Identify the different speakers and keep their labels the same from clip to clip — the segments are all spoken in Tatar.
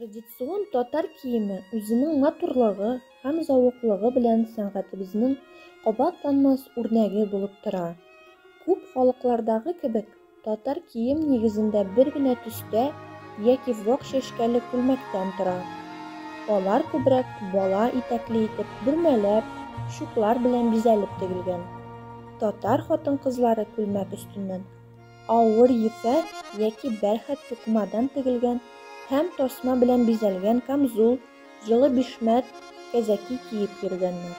Speaker 1: Традицион татар киеме үзенең матурлыгы һәм зауыклыгы белән сәнгатебезнең кабатланмас үрнәге булып тора. Күп халыклардагы кебек, татар кием нигезендә бер генә төстә яки вак чәчкәле күлмәктән тора. Алар күбрәк бала итәкле итеп бөрмәләп, чуклар белән бизәлеп тегелгән. Татар хатын-кызлары күлмәк өстеннән авыр ефәк яки бәрхәт тукымадан тегелгән һәм тасма белән бизәлгән камзул, җылы бишмәт, кәзәки киеп йөргәннәр.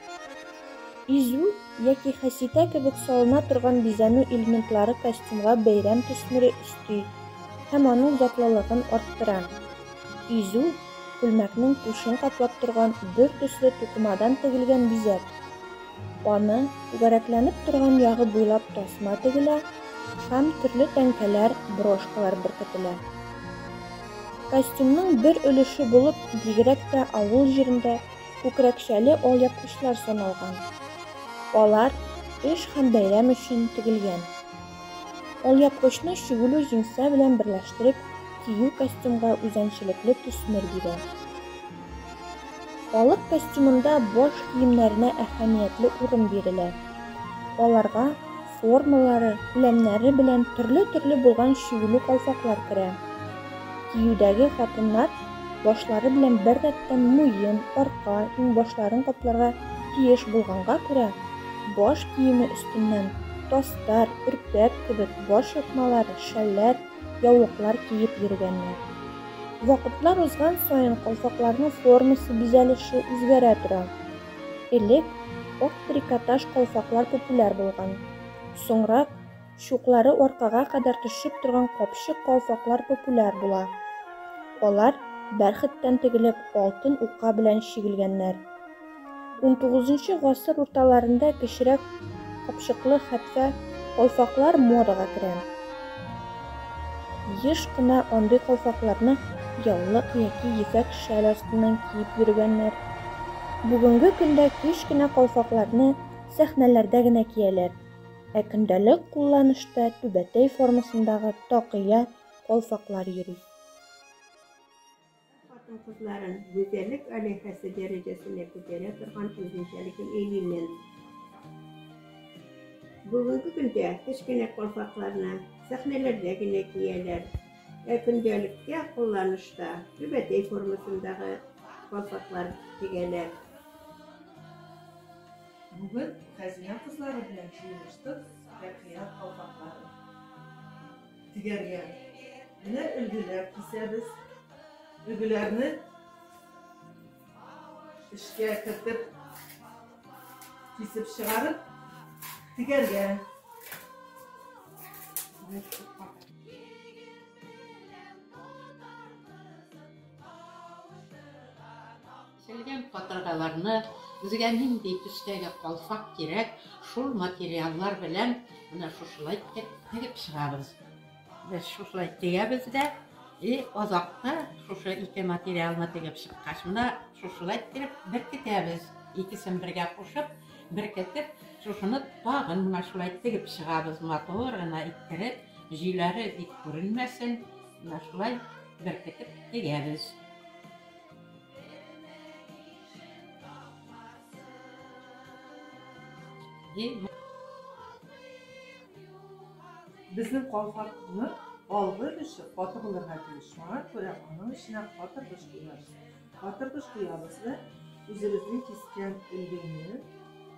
Speaker 1: Изү яки хәситә кебек салына торган бизәнү элементлары костюмга бәйрәм төсмере өсти һәм аның затлылыгын арттыра. Изү күлмәкнең кушын каплап торган бер төсле тукымадан тегелгән бизәк. Аны түгәрәкләнеп торган ягы буйлап тасма тегелә һәм төрле тәңкәләр, брошкалар беркетелә. Костюмның бер өлеше булып, бигрәк тә авыл җирендә күкрәкчәле алъяпкычлар саналган. Алар эш һәм бәйрәм өчен тегелгән. Алъяпкычны чүгүлү җиңсә белән берләштереп кию костюмга үзенчәлекле төсмер бирә. Халык костюмында баш киемнәренә әһәмиятле урын бирелә. Аларга формалары, күләмнәре белән төрле булган чүгүлү калфаклар керә. Киюдәге хатыннар башлары белән бер рәттән муен, арка, иңбашларын капларга тиеш булганга күрә, баш киеме өстеннән тастар, өрпәк кебек баш япмалары, шәлләр, яулыклар киеп йөргәннәр. Вакытлар узган саен калфакларның формасы, бизәлеше үзгәрә тора. Элек ак трикотаж калфаклар популяр булган. Соңрак чуклары аркага кадәр төшеп торган капчык калфаклар популяр була. Алар бәрхеттән тегелеп, алтын ука белән чигелгәннәр. 19 гасыр урталарында кечерәк капчыклы хәтфә калфаклар модага керә. Еш кына андый калфакларны яулык яки ефәк шәл астыннан киеп йөргәннәр. Бүгенге көндә кечкенә калфакларны сәхнәләрдә генә кияләр. Көндәлек кулланышта түбәтәй формасындагы такыя калфаклар йөри.
Speaker 2: Хатын-кызларын гүзәллек алиһәсе дәрәҗәсенә күтәрә торган үзенчәлекле элемент. Бүгенге көндә кечкенә калфакларны сәхнәләрдә генә кияләр. Көндәлеккә кулланышта түбәтәй формасындагы калфаклар тегәләр.
Speaker 3: Бүген хәзинә кызлары белән җыелыштык, рәхият калфаклары тигәргә. Менә өлгеләр кисәбез. Өлгеләрне эшкә кертеп, кисеп чыгарып тигәргә.
Speaker 4: Селгән катыргаларны безгә нинди төстәге калфак кирәк, шул материаллар белән менә шушылай тегеп чыгабыз. Без шушылай тегәбез дә, азакта шушы ике материалны тегеп чыккач, менә шушылай тегеп беркетәбез. Икесен бергә кушып, беркетеп, шушыны тагын менә шулай тегеп чыгабыз. Матур гына иттереп, җиләре ит күренмәсен, менә шулай беркетеп тегәбез.
Speaker 3: Безнең калфакны алгы эше каты булырга тиеш. Шуңа күрә аның эченә катыргыч куябыз. Катыргыч куябыз да үзебезнең кискән өлгене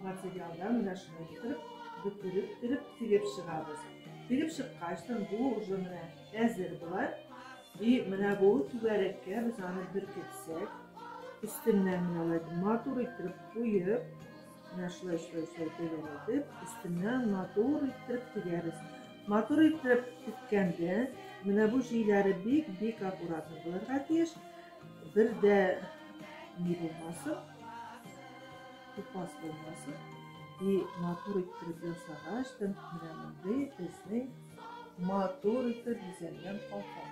Speaker 3: материалдан менә шулай итеп, бөтереп тигеп чыгабыз. Тигеп чыккачтан бу уже менә әзер була. Менә бу түгәрәккә без аны беркетсәк, өстеннән менә матур итеп куеп, менә шулай тегәләтеп, өстеннән матур итеп тигәбез. Матур итеп тиккәндә, менә бу җиләре бик аккуратны булырга тиеш. Бер дә ни булмасын, тупас булмасын. Матур итеп ясагачтан, менә мондай безнең матур итеп бизәлгән калфак.